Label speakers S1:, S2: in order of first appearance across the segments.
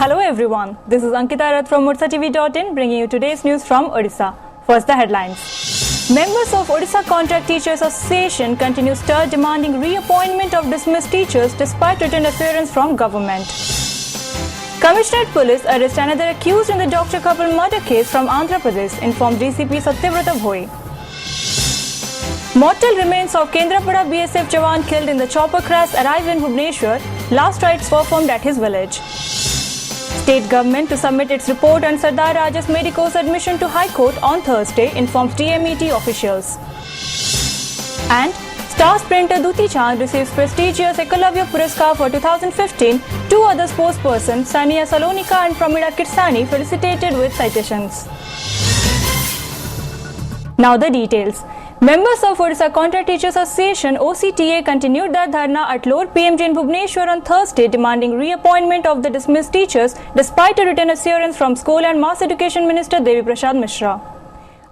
S1: Hello everyone, this is Ankita Rath from ODishaTV.in bringing you today's news from Odisha. First the headlines. Members of Odisha Contract Teachers Association continue stir demanding reappointment of dismissed teachers despite written assurance from government. Commissioner Police arrest another accused in the doctor couple murder case from Andhra Pradesh, informed DCP Satyavrata Bhoi. Mortal remains of Kendrapada BSF Jawan killed in the chopper crash arrive in Bhubaneswar. Last rites performed at his village. State government to submit its report on Sardar Rajas Medico's admission to High Court on Thursday, informs DMET officials. And star sprinter Duti Chand receives prestigious Ekalavya Puraskar for 2015. Two other sportspersons, Sania Salonika and Pramila Kitsani, felicitated with citations. Now the details. Members of Odisha Contract Teachers Association (OCTA) continued their dharna at Lower PMG in Bhubaneswar on Thursday, demanding reappointment of the dismissed teachers despite a written assurance from School and Mass Education Minister Devi Prasad Mishra.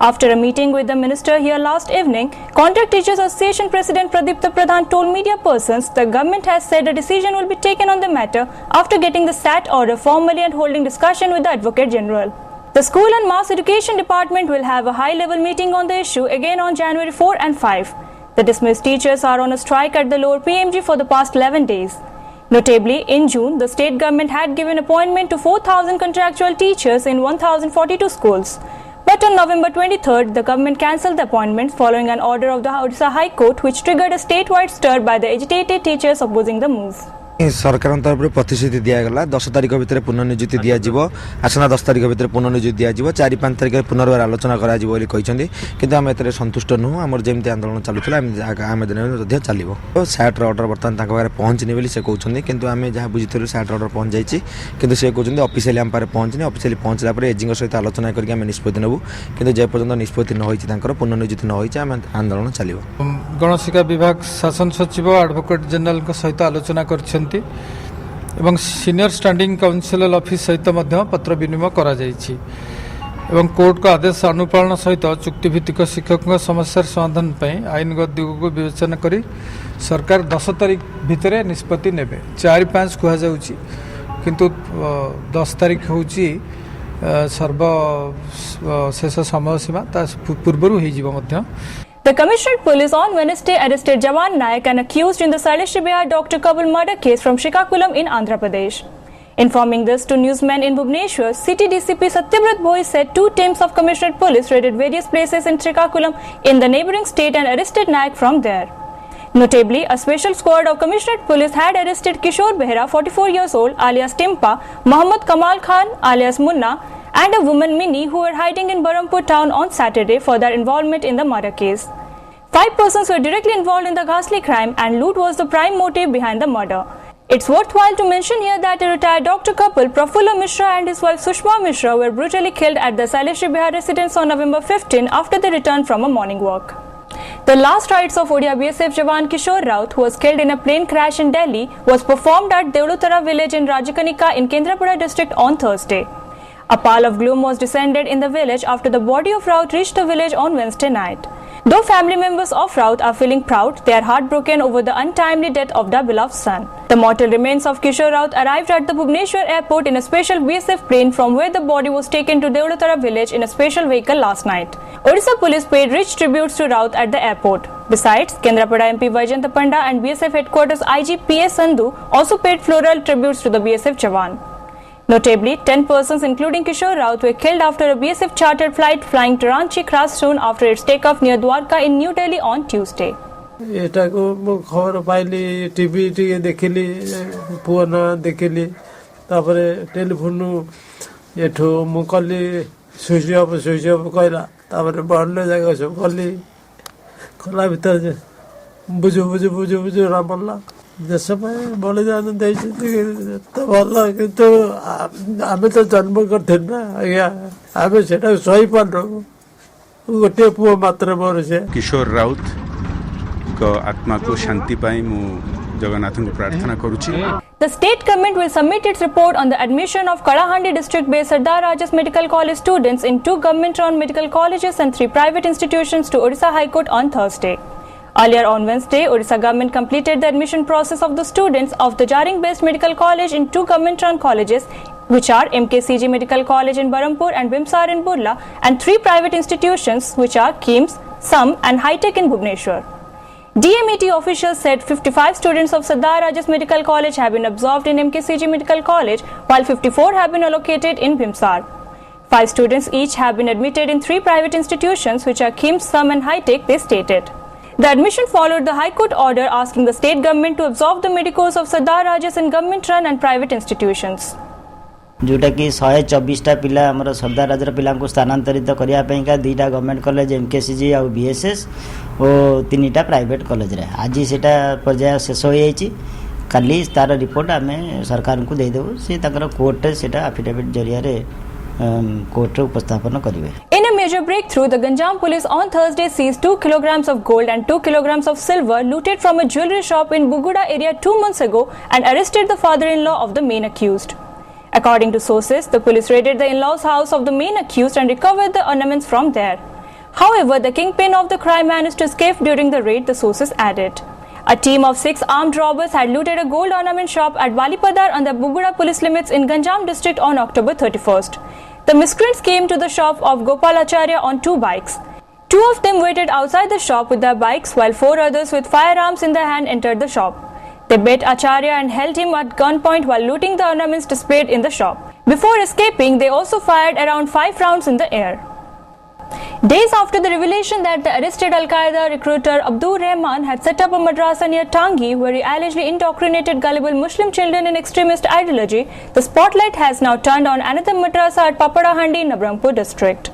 S1: After a meeting with the minister here last evening, Contract Teachers Association President Pradipta Pradhan told media persons the government has said a decision will be taken on the matter after getting the SAT order formally and holding discussion with the Advocate General. The School and Mass Education Department will have a high-level meeting on the issue again on January 4 and 5. The dismissed teachers are on a strike at the Lower PMG for the past 11 days. Notably, in June, the state government had given appointment to 4,000 contractual teachers in 1,042 schools. But on November 23rd, the government cancelled the appointments following an order of the Odisha High Court which triggered a statewide stir by the agitated teachers opposing the move.
S2: सरकार तरफ प्रतिश्रुति दिगला 10 तारिख भितर पुनर्नियुक्ति दिज्व आसना 10 तारिख भितर पुनर्नियुक्ति दिज्व 4-5 तारिख पुनर्बार आलोचना किंतु आम एत सन्तुष्ट नुह आम जमी आंदोलन चलूला आम दिन चलो सैट्र अर्डर बर्तमान पाखे पहुँचनी बोली से कहते कि आम जहाँ बुझी सैट्र अर्डर पहुँच जाइए कि से कहते अफिशियाली आम पाखे पहुँचनी अफिशियाली पहुँचला एजी सहित आलोचना करके निष्पत्ति नेबू कि जेपर्यंत निष्पत्ति न होती पुनर्नियुक्ति न होती आम आंदोलन चलो।
S3: गणशिक्षा विभाग शासन सचिव एडवोकेट जनरल सहित आलोचना कर एवं सीनियर स्टैंडिंग काउंसिल ऑफिस सहित पत्र विनिमय करा जायछि एवं कोर्ट का आदेश अनुपालन सहित चुक्तिभित्तिक शिक्षकों समस्या समाधान पर आईनगत दिग को विवेचना करी सरकार 10 तारिख भितर निष्पत्ति नेबे 4-5 कह जाउछि किंतु 10 तारिख होउछि सर्वशेष समय सीमा ता पूर्वरु होई जीव मध्य।
S1: The Commissioner Police on Wednesday arrested Jawan Nayak, an accused in the Salisha Bihar doctor couple murder case from Srikakulam in Andhra Pradesh. Informing this to newsmen in Bhubaneswar, City DCP Satyavrata Bhoi said 2 teams of Commissioner Police raided various places in Srikakulam in the neighbouring state and arrested Nayak from there. Notably, a special squad of Commissioner Police had arrested Kishore Behra, 44 years old, alias Timpa, Mohammad Kamal Khan, alias Munna, and a woman Mini who were hiding in Barampur town on Saturday for their involvement in the murder case. 5 persons were directly involved in the ghastly crime and loot was the prime motive behind the murder. It's worthwhile to mention here that a retired doctor couple, Prafulla Mishra and his wife Sushma Mishra, were brutally killed at the Salisha Bihar residence on November 15 after they returned from a morning walk. The last rites of Odia BSF Jawan Kishore Raut, who was killed in a plane crash in Delhi, was performed at Deolutara village in Rajakanika in Kendrapada district on Thursday. A pall of gloom was descended in the village after the body of Raut reached the village on Wednesday night. Though family members of Raut are feeling proud, they are heartbroken over the untimely death of their beloved son. The mortal remains of Kishore Raut arrived at the Bhubaneswar airport in a special BSF plane from where the body was taken to Deolutara village in a special vehicle last night. Odisha police paid rich tributes to Raut at the airport. Besides, Kendrapada MP Vaijanta Panda and BSF headquarters IG PS Sandhu also paid floral tributes to the BSF Jawan. Notably, 10 persons including Kishore Raut were killed after a BSF chartered flight flying to Ranchi crashed soon after its takeoff near Dwarka in New Delhi on Tuesday.
S4: एटा को मो खबर पाइली TV T देखिली phone देखिली तापरे telephone एठो मो कली switch off कहला तापरे बड़ले जगह सब कली खोला भीतर जे बुझु रामला देश में बलिदान दे तो भल किंतु आम तो जन्म करते ना आज्ञा आम से सही पार गोटे पुओ मात्र मोर से
S5: किशोर राउत को आत्मा को शांति पाई मु जगन्नाथ को प्रार्थना करूची।
S1: The state government will submit its report on the admission of Kalahandi district-based Sardar Rajas Medical College students in 2 government-run medical colleges and 3 private institutions to Odisha High Court on Thursday. Earlier on Wednesday, Odisha government completed the admission process of the students of the Jaring-based medical college in 2 government-run colleges which are MKCG Medical College in Barampur and Bimsar in Burla, and 3 private institutions, which are KIMS, SUM and High Tech in Bhubaneswar. DMET officials said 55 students of Sardar Rajas Medical College have been absorbed in MKCG Medical College, while 54 have been allocated in Bimsar. 5 students each have been admitted in 3 private institutions, which are KIMS, SUM and High Tech, they stated. The admission followed the High Court order asking the state government to absorb the medicos of Sardar Rajas in government-run and private institutions.
S6: जोटा कि 124टा पिला हमर सरदार Roger पिला को स्थानांतरित करिया पई का 2टा गवर्नमेंट कॉलेज एमकेसीजी और बीएसएस और 3टा प्राइवेट कॉलेज रे आज सेटा पर्याय शेष हो जाईची काली तार रिपोर्ट हमें सरकार को दे देबो से तकर कोर्ट सेटा एफिडेविट जरिया रे कोर्ट रे उपस्थापन करिवे.
S1: In a major breakthrough, the Ganjam police on Thursday seized 2 kilograms of gold and 2 kilograms of silver looted from a jewelry shop in Buguda area 2 months ago and arrested the father-in-law of the main accused. According to sources, the police raided the in-laws' house of the main accused and recovered the ornaments from there. However, the kingpin of the crime managed to escape during the raid, the sources added. A team of 6 armed robbers had looted a gold ornament shop at Walipadar on the Buguda police limits in Ganjam district on October 31st. The miscreants came to the shop of Gopal Acharya on 2 bikes. 2 of them waited outside the shop with their bikes, while 4 others with firearms in their hand entered the shop. They beat Acharya and held him at gunpoint while looting the ornaments displayed in the shop. Before escaping, they also fired around 5 rounds in the air. Days after the revelation that the arrested Al-Qaeda recruiter Abdur Rahman had set up a madrasa near Tangi where he allegedly indoctrinated gullible Muslim children in extremist ideology, the spotlight has now turned on another madrasa at Papadahandi in Nabarangpur district.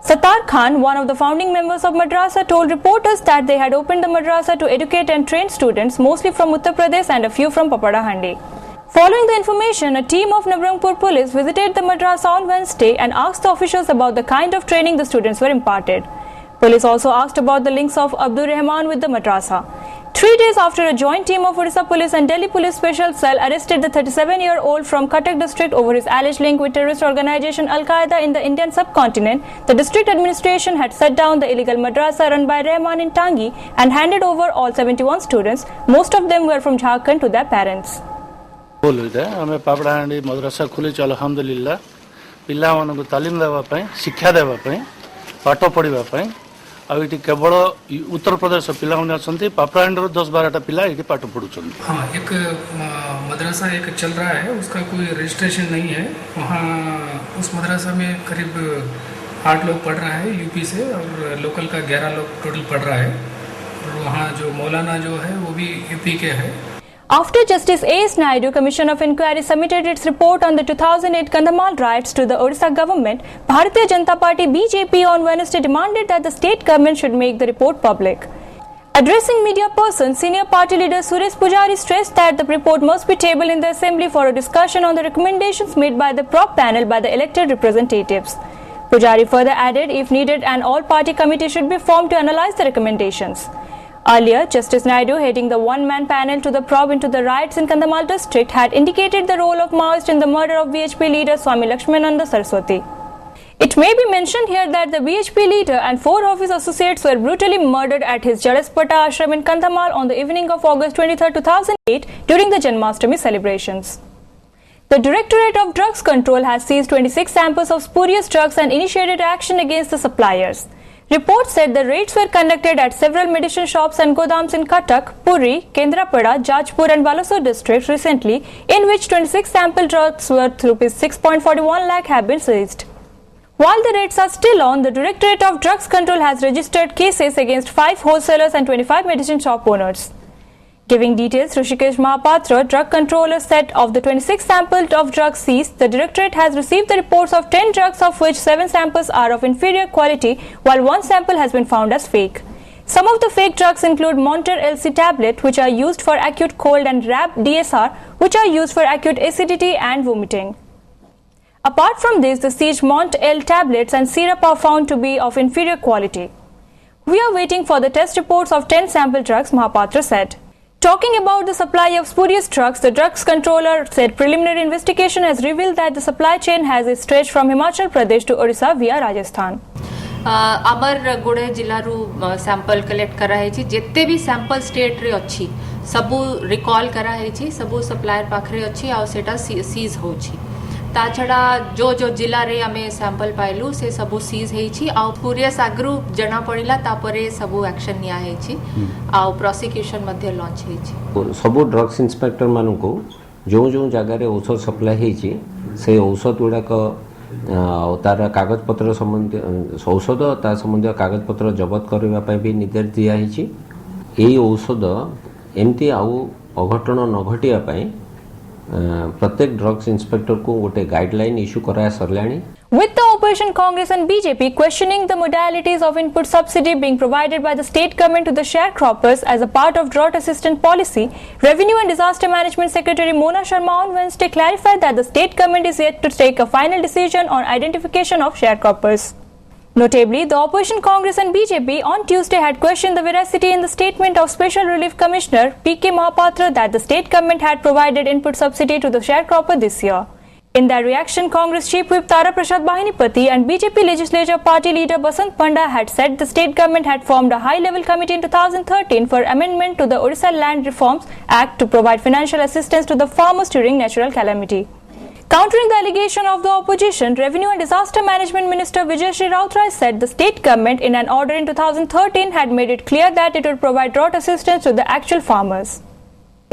S1: Sattar Khan, one of the founding members of madrasa, told reporters that they had opened the madrasa to educate and train students, mostly from Uttar Pradesh and a few from Papadahandi. Following the information, a team of Nabarangpur police visited the madrasa on Wednesday and asked the officials about the kind of training the students were imparted. Police also asked about the links of Abdur Rahman with the madrasa. 3 days after a joint team of Odisha police and Delhi police special cell arrested the 37-year-old from Cuttack district over his alleged link with terrorist organization Al-Qaeda in the Indian subcontinent, the district administration had shut down the illegal madrasa run by Rahman in Tangi and handed over all 71 students. Most of them were from Jharkhand to their parents.
S7: आम पापड़ाहांडी मद्रासा खोली अलहमदुलिल्लाह पिला मानक तालीम देवाई शिक्षा देवाई पाठ पढ़ाई आठी केवल उत्तर प्रदेश पिला अच्छा पापड़ाहांडी 10-12टा पिला ये पाठ पढ़ुं.
S8: हाँ, एक मदरसा एक चल रहा है, उसका कोई रजिस्ट्रेशन नहीं है. वहाँ उस मदरसा में करीब 8 लोग पढ़ रहा है यूपी से और लोकल का 11 लोग टोटल पढ़ रहा है. और वहाँ जो मौलाना जो है वो भी यूपी के है.
S1: After Justice A.S. Naidu, Commission of Inquiry submitted its report on the 2008 Kandhamal riots to the Odisha government, Bharatiya Janata Party BJP on Wednesday demanded that the state government should make the report public. Addressing media persons, senior party leader Suresh Pujari stressed that the report must be tabled in the assembly for a discussion on the recommendations made by the prop panel by the elected representatives. Pujari further added, if needed, an all-party committee should be formed to analyze the recommendations. Earlier, Justice Naidu, heading the one-man panel to the probe into the riots in Kandhamal district, had indicated the role of Maoists in the murder of BHP leader Swami Lakshmananda Saraswati. It may be mentioned here that the BHP leader and 4 of his associates were brutally murdered at his Jalaspata ashram in Kandhamal on the evening of August 23, 2008 during the Janmashtami celebrations. The Directorate of Drugs Control has seized 26 samples of spurious drugs and initiated action against the suppliers. Reports said the raids were conducted at several medicine shops and godams in Cuttack, Puri, Kendrapada, Jajpur and Balasore districts recently, in which 26 sample drugs worth ₹6.41 lakh have been seized. While the raids are still on, the Directorate of Drugs Control has registered cases against 5 wholesalers and 25 medicine shop owners. Giving details, Rishikesh Mahapatra, drug controller, said of the 26 samples of drugs seized, the Directorate has received the reports of 10 drugs, of which 7 samples are of inferior quality, while 1 sample has been found as fake. Some of the fake drugs include Monter LC tablet, which are used for acute cold, and Rab DSR, which are used for acute acidity and vomiting. Apart from this, the seized Mont L tablets and syrup are found to be of inferior quality. We are waiting for the test reports of 10 sample drugs, Mahapatra said. Talking about the supply of spurious drugs, the drugs controller said preliminary investigation has revealed that the supply chain has stretched from Himachal Pradesh to Odisha via Rajasthan.
S9: आमर गोड़े जिलू sample collect कराई जिते भी sample state रे अच्छी सबू recall कराई सबू सप्लायर पाखरे अच्छी आ सेटा सीज होची ता छड़ा जो जो जिला रे आमे सैंपल पाइलु से सबु सीज हेछि आ पूरे सागरु जना पड़िला तापरे सबु एक्शन निया हेछि आ प्रोसिक्यूशन मध्ये लॉन्च हेछि
S10: सबु ड्रग्स इंस्पेक्टर मानको जो जो जगह रे औषध सप्लाई हेछि से औषध गुड़ाक तार कागज पत्र संबंधी औषध ता संबंधी कागज पत्र जबत करने भी निर्देश दिया यही औषध एमती आउ अघटन न घटिया प्रत्येक ड्रग्स इंस्पेक्टर को गोटे गाइडलाइन इश्यू कराया सरलाणी.
S1: With the opposition Congress and BJP questioning the modalities of input subsidy being provided by the state government to the sharecroppers as a part of drought assistance policy, Revenue and Disaster Management Secretary Mona Sharma on Wednesday clarified that the state government is yet to take a final decision on identification of sharecroppers. Notably, the opposition Congress and BJP on Tuesday had questioned the veracity in the statement of Special Relief Commissioner P.K. Mahapatra that the state government had provided input subsidy to the sharecropper this year. In their reaction, Congress Chief Whip Tara Prasad Bahinipati and BJP Legislature Party Leader Basant Panda had said the state government had formed a high-level committee in 2013 for amendment to the Odisha Land Reforms Act to provide financial assistance to the farmers during natural calamity. Countering the allegation of the opposition, Revenue and Disaster Management Minister Vijay Sri Rautrai said the state government in an order in 2013 had made it clear that it would provide drought assistance to the actual farmers.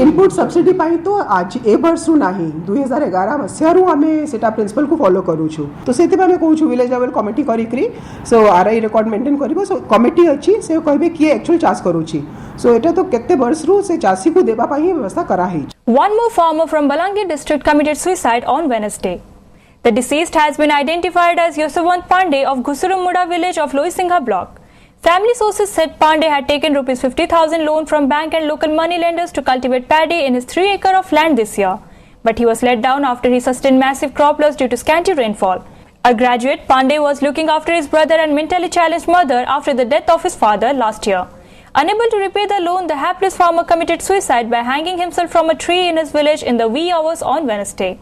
S11: Input subsidy पाई तो आज ए वर्ष रु नाही 2011 मसियारू आमे सेटा principal को follow करू छु तो सेति में कहू छु विलेज लेवल कमिटी करी करी सो आरआई रिकॉर्ड मेंटेन करबो सो कमिटी अछि से कहबे कि एक्चुअल चाष करू छी सो एटा तो केते वर्ष रु से चासी को देबा पाई व्यवस्था करा है.
S1: One more farmer from Balangir district committed suicide on Wednesday. The deceased has been identified as Yosavant Pandey of Ghusarumuda village of Loisingha block. Family sources said Pandey had taken Rs 50,000 loan from bank and local money lenders to cultivate paddy in his 3 acre of land this year. But he was let down after he sustained massive crop loss due to scanty rainfall. A graduate, Pandey was looking after his brother and mentally challenged mother after the death of his father last year. Unable to repay the loan, the hapless farmer committed suicide by hanging himself from a tree in his village in the wee hours on Wednesday.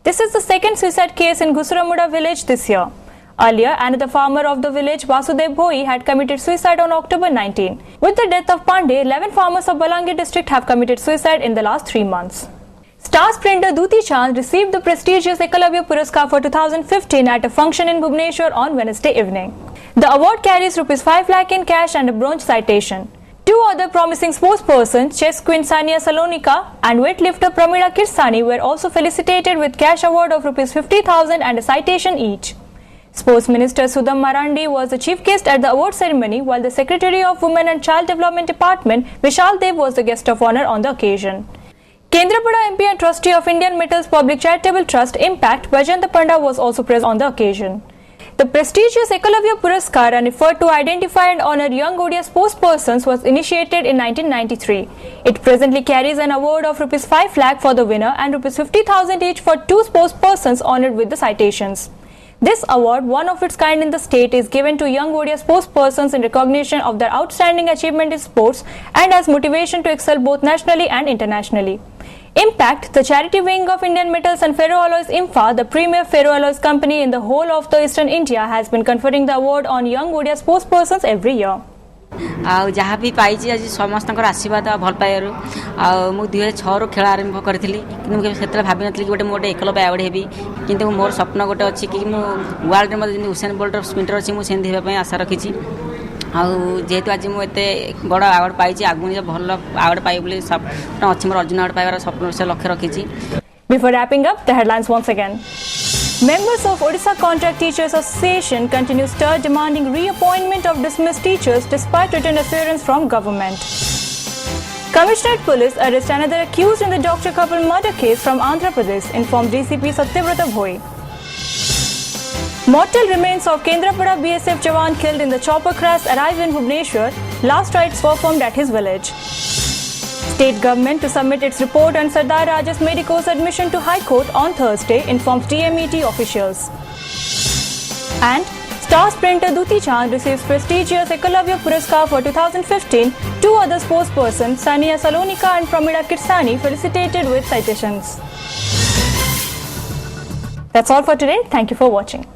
S1: This is the second suicide case in Ghusaramuda village this year. Earlier, another farmer of the village, Vasudev Bhoi, had committed suicide on October 19. With the death of Pandey, 11 farmers of Balangir district have committed suicide in the last 3 months. Star sprinter Duti Chand received the prestigious Ekalavya Puraskar for 2015 at a function in Bhubaneswar on Wednesday evening. The award carries ₹5 lakh in cash and a bronze citation. 2 other promising sportspersons, chess queen Sania Salonika and weightlifter Pramila Kirsani, were also felicitated with cash award of ₹50,000 and a citation each. Sports Minister Sudham Marandi was the chief guest at the award ceremony, while the Secretary of Women and Child Development Department, Vishal Dev, was the guest of honor on the occasion. Kendrapada MP and trustee of Indian Metals Public Charitable Trust Impact, Vajanta Panda, was also present on the occasion. The prestigious Ekalavya Puraskar, an effort to identify and honor young Odia sportspersons, was initiated in 1993. It presently carries an award of ₹5 lakh for the winner and ₹50,000 each for 2 sportspersons honored with the citations. This award, one of its kind in the state, is given to young Odia sportspersons in recognition of their outstanding achievement in sports and as motivation to excel both nationally and internationally. Impact, the charity wing of Indian Metals and Ferroalloys IMFA, the premier ferroalloys company in the whole of the eastern India, has been conferring the award on young Odia sportspersons every year.
S12: ଆଉ ଯାହା ବି ପାଇଛି ଆଜି ସମସ୍ତଙ୍କର ଆଶୀର୍ବାଦ ଆଉ ଭଲ ପାଇବାରୁ ଆଉ ମୁଁ 2006ରୁ ଖେଳ ଆରମ୍ଭ କରିଥିଲି କିନ୍ତୁ ମୁଁ ସେତେବେଳେ ଭାବିନଥିଲି କି ମୁଁ ଗୋଟେ ଏକଲବ୍ୟ ଆୱାର୍ଡ଼ ହେବି କିନ୍ତୁ ମୋର ସ୍ୱପ୍ନ ଗୋଟେ ଅଛି କି ମୁଁ ୱାର୍ଲଡରେ ମଧ୍ୟ ଯେମିତି ହୁସେନ ବୋଲ୍ଟର ସ୍ପ୍ରିଣ୍ଟର ଅଛି ମୁଁ ସେମିତି ହେବା ପାଇଁ ଆଶା ରଖିଛି ଆଉ ଯେହେତୁ ଆଜି ମୁଁ ଏତେ ବଡ଼ ଆୱାର୍ଡ଼ ପାଇଛି ଆଗକୁ ଭଲ ଆୱାର୍ଡ଼ ପାଇବି ବୋଲି ସ୍ୱପ୍ନ ଅଛି ମୋର ଅର୍ଜୁନ ଆୱାର୍ଡ଼ ପାଇବାର ସ୍ୱପ୍ନ ସେ ଲକ୍ଷ୍ୟ ରଖିଛି.
S1: Before wrapping up, the headlines once again. Members of Odisha Contract Teachers Association continue stir demanding reappointment of dismissed teachers despite written assurance from government. Commissioner Police arrest another accused in the doctor couple murder case from Andhra Pradesh, informed DCP Satyavrata Bhoi. Mortal remains of Kendrapada BSF Jawan killed in the chopper crash arrive in Bhubaneswar. Last rites performed at his village. State government to submit its report on Sardar Rajas Medico's admission to High Court on Thursday, informs DMET officials. And star sprinter Duti Chand receives prestigious Ekalavya Puraskar for 2015. 2 other sportspersons, Sania Salonika and Pramila Kirsani, felicitated with citations. That's all for today. Thank you for watching.